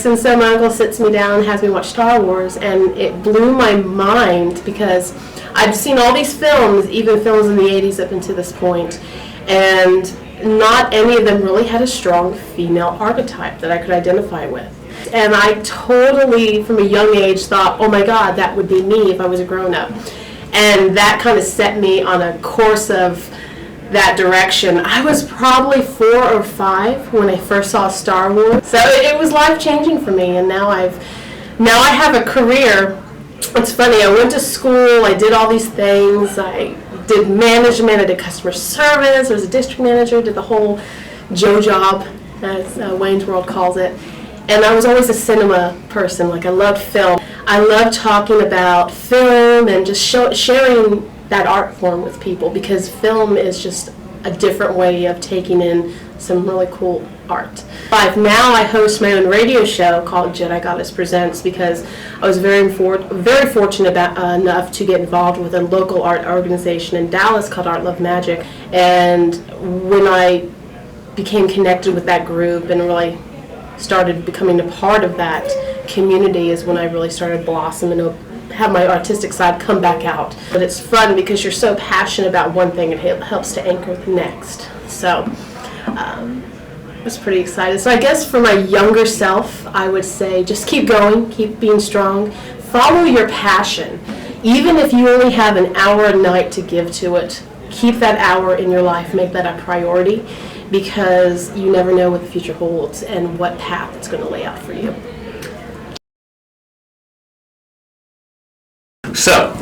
And so my uncle sits me down and has me watch Star Wars, and it blew my mind because I've seen all these films, even films in the 80s up until this point, and not any of them really had a strong female archetype that I could identify with. And I totally, from a young age, thought, oh my God, that would be me if I was a grown-up. And that kind of set me on a course of that direction. I was probably 4 or 5 when I first saw Star Wars. So it was life-changing for me, and now I have a career. It's funny, I went to school, I did all these things, I did management, I did customer service, I was a district manager, did the whole Joe job, as Wayne's World calls it. And I was always a cinema person. Like, I loved film. I loved talking about film and just sharing that art form with people, because film is just a different way of taking in some really cool art. Now I host my own radio show called Jedi Goddess Presents, because I was very fortunate enough to get involved with a local art organization in Dallas called Art Love Magic. And when I became connected with that group and really started becoming a part of that community is when I really started blossoming and have my artistic side come back out. But it's fun because you're so passionate about one thing, and it helps to anchor the next. So I was pretty excited. So I guess for my younger self, I would say just keep going, keep being strong, follow your passion. Even if you only have an hour a night to give to it, keep that hour in your life, make that a priority, because you never know what the future holds and what path it's going to lay out for you. So,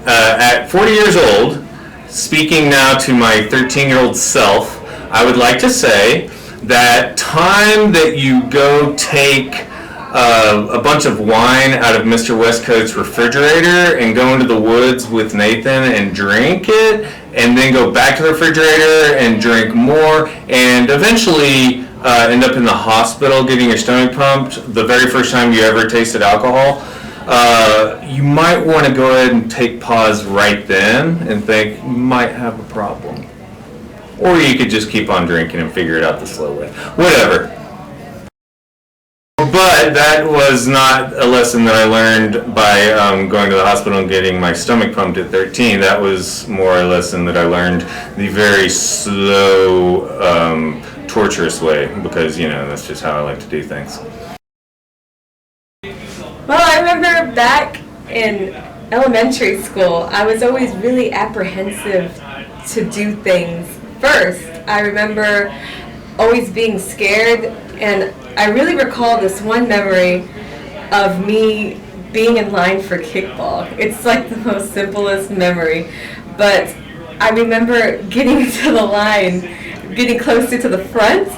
at 40 years old, speaking now to my 13-year-old self, I would like to say that time that you go take a bunch of wine out of Mr. Westcoat's refrigerator and go into the woods with Nathan and drink it, and then go back to the refrigerator and drink more, and eventually end up in the hospital getting your stomach pumped the very first time you ever tasted alcohol, you might want to go ahead and take pause right then and think, you might have a problem. Or you could just keep on drinking and figure it out the slow way. Whatever. But that was not a lesson that I learned by going to the hospital and getting my stomach pumped at 13. That was more a lesson that I learned the very slow, torturous way, because, that's just how I like to do things. Well, I remember back in elementary school, I was always really apprehensive to do things first. I remember always being scared, and I really recall this one memory of me being in line for kickball. It's like the most simplest memory, but I remember getting to the line, getting closer to the front,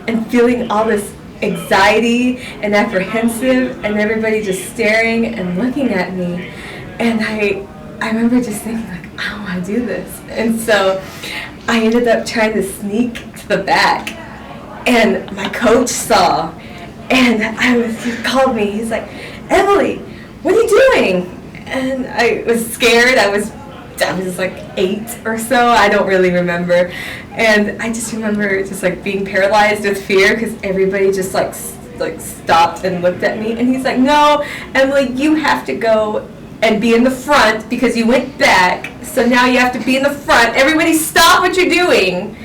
and feeling all this anxiety and apprehensive, and everybody just staring and looking at me. And I remember just thinking, like, I don't want to do this. And so I ended up trying to sneak to the back, and my coach saw, and he called me. He's like, Emily, what are you doing? And I was scared. I was like 8 or so. I don't really remember. And I just remember just like being paralyzed with fear, because everybody just like stopped and looked at me. And he's like, no, Emily, you have to go and be in the front because you went back. So now you have to be in the front. Everybody stop what you're doing.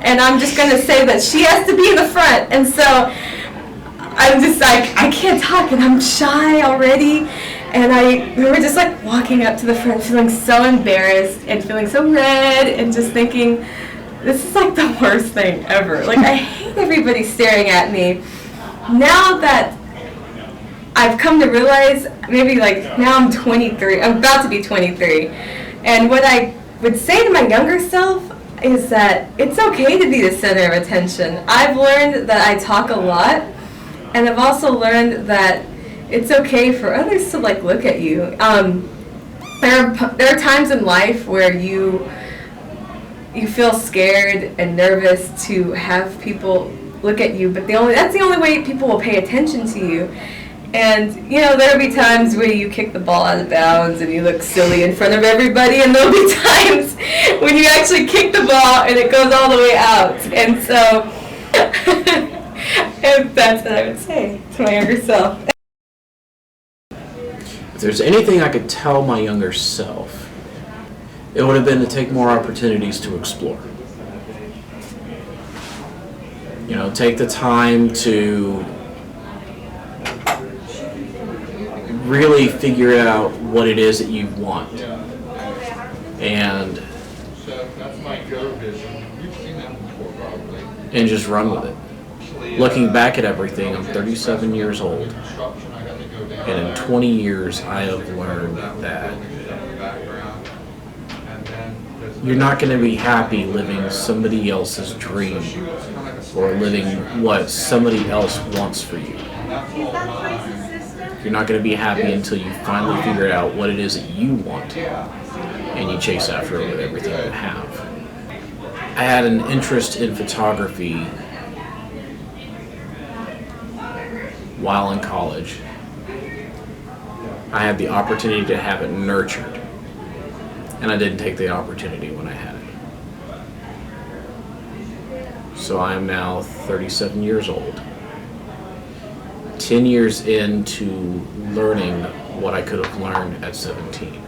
And I'm just going to say that she has to be in the front. And so I'm just like, I can't talk, and I'm shy already. And I remember just like walking up to the front, feeling so embarrassed and feeling so red, and just thinking, this is like the worst thing ever. Like, I hate everybody staring at me. Now that I've come to realize, maybe like now I'm 23, I'm about to be 23. And what I would say to my younger self is that it's okay to be the center of attention. I've learned that I talk a lot, and I've also learned that it's okay for others to like look at you. There are times in life where you feel scared and nervous to have people look at you, but that's the only way people will pay attention to you. And there'll be times where you kick the ball out of bounds and you look silly in front of everybody, and there'll be times when you actually kick the ball and it goes all the way out. And so If that's what I would say to my younger self. If there's anything I could tell my younger self, it would have been to take more opportunities to explore. Take the time to really figure out what it is that you want. And just run with it. Looking back at everything, I'm 37 years old, and in 20 years I have learned that you're not going to be happy living somebody else's dream or living what somebody else wants for you. You're not going to be happy until you finally figure out what it is that you want and you chase after it with everything you have. I had an interest in photography while in college. I had the opportunity to have it nurtured, and I didn't take the opportunity when I had it. So I am now 37 years old, 10 years into learning what I could have learned at 17.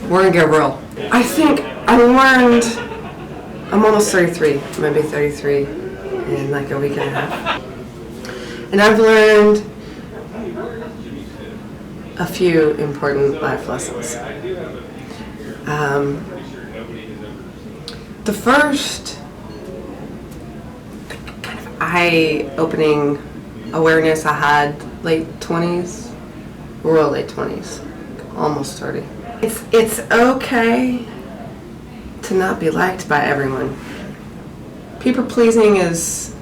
Warren Gabriel. I think I learned, I'm almost 33, maybe 33 in like a week and a half. And I've learned a few important life lessons. The first kind of eye-opening awareness I had late 20s, real late 20s, almost 30. It's okay to not be liked by everyone. People pleasing is,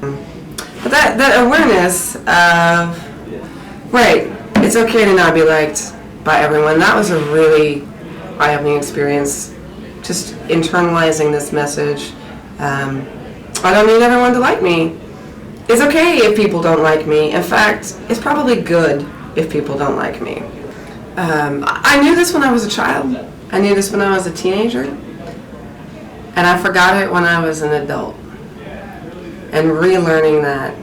but that awareness of, right, it's okay to not be liked by everyone. That was a really eye-opening experience, just internalizing this message. I don't need everyone to like me. It's okay if people don't like me. In fact, it's probably good if people don't like me. I knew this when I was a child. I knew this when I was a teenager. And I forgot it when I was an adult. And relearning that,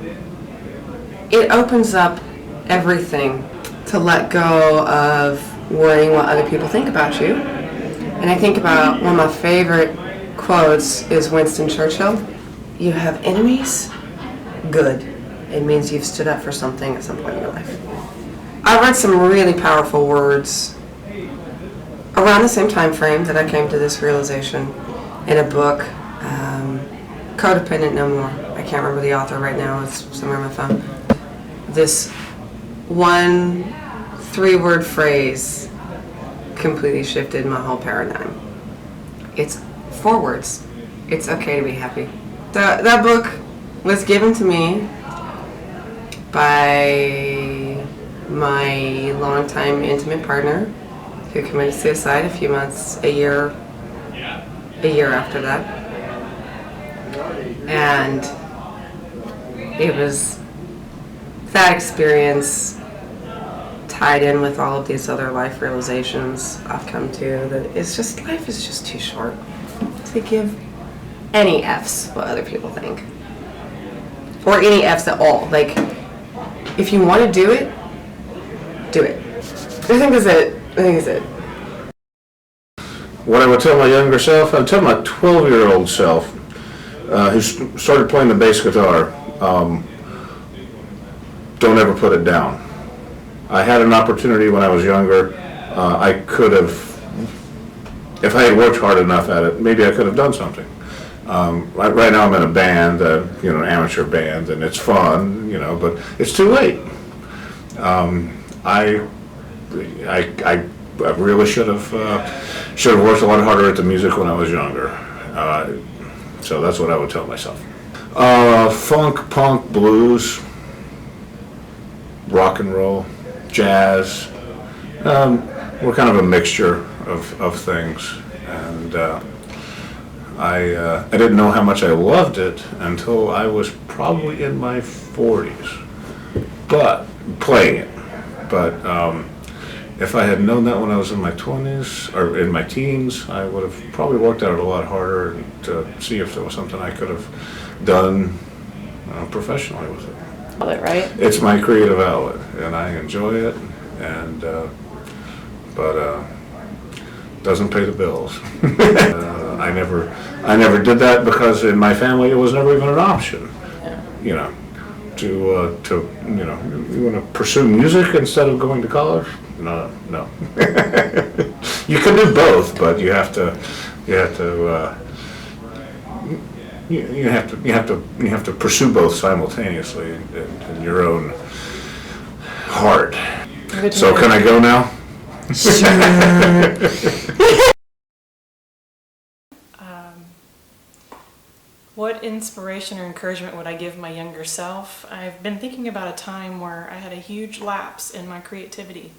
it opens up everything to let go of worrying what other people think about you. And I think about one of my favorite quotes is Winston Churchill. You have enemies? Good. It means you've stood up for something at some point in your life. I read some really powerful words around the same time frame that I came to this realization in a book, Codependent No More. I can't remember the author right now. It's somewhere on my phone. This one 3-word phrase completely shifted my whole paradigm. It's 4 words. It's okay to be happy. That book was given to me by my longtime intimate partner who committed suicide a year after that. And it was that experience tied in with all of these other life realizations I've come to, that life is just too short to give any F's what other people think. Or any F's at all. Like, if you want to do it, do it. I think that's it. What I would tell my younger self, I'd tell my 12-year-old self, who started playing the bass guitar, don't ever put it down. I had an opportunity when I was younger. I could have, if I had worked hard enough at it, maybe I could have done something. Right now I'm in a band, an amateur band, and it's fun, but it's too late. I really should have worked a lot harder at the music when I was younger. So that's what I would tell myself. Funk, punk, blues, rock and roll, jazz. We're kind of a mixture of things, and I didn't know how much I loved it until I was probably in my 40s, but playing it. But if I had known that when I was in my 20s or in my teens, I would have probably worked at it a lot harder to see if there was something I could have done professionally with it. Right? It's my creative outlet, and I enjoy it, and but doesn't pay the bills. I never did that because in my family it was never even an option. You know, to you know, you want to pursue music instead of going to college? No. You can do both, but you have to pursue both simultaneously in your own heart. So can I go now? What inspiration or encouragement would I give my younger self? I've been thinking about a time where I had a huge lapse in my creativity.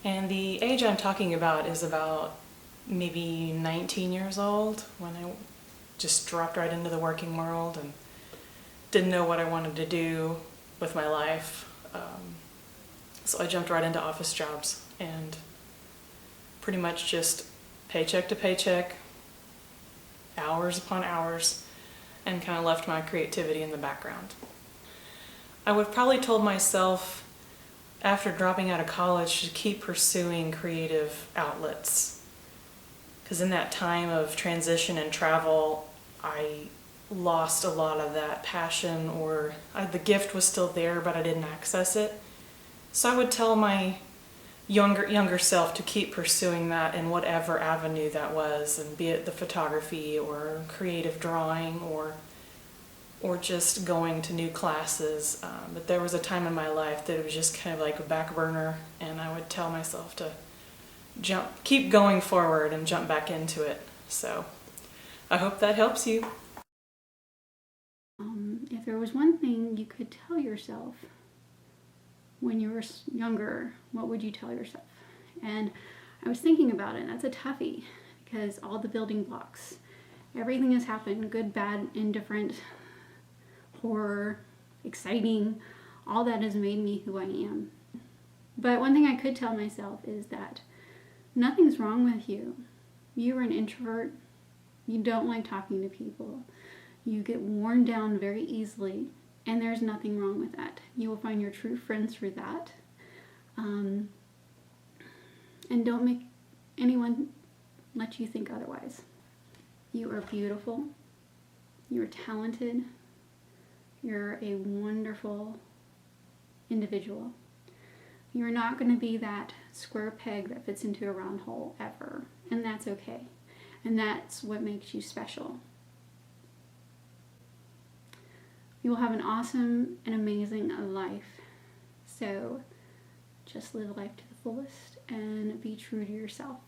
And the age I'm talking about is about maybe 19 years old, when I just dropped right into the working world and didn't know what I wanted to do with my life. So I jumped right into office jobs and pretty much just paycheck to paycheck, hours upon hours, and kind of left my creativity in the background. I would have probably told myself after dropping out of college to keep pursuing creative outlets, because in that time of transition and travel I lost a lot of that passion, or the gift was still there but I didn't access it. So I would tell my younger self to keep pursuing that in whatever avenue that was, and be it the photography or creative drawing or just going to new classes. But there was a time in my life that it was just kind of like a back burner, and I would tell myself to keep going forward and jump back into it. So I hope that helps you. If there was one thing you could tell yourself when you were younger, what would you tell yourself? And I was thinking about it, and that's a toughie, because all the building blocks, everything has happened, good, bad, indifferent, horror, exciting, all that has made me who I am. But one thing I could tell myself is that nothing's wrong with you. You are an introvert. You don't like talking to people. You get worn down very easily, and there's nothing wrong with that. You will find your true friends through that. And don't make anyone let you think otherwise. You are beautiful. You are talented. You're a wonderful individual. You're not going to be that square peg that fits into a round hole ever, and that's okay. And that's what makes you special. You will have an awesome and amazing life. So just live life to the fullest and be true to yourself.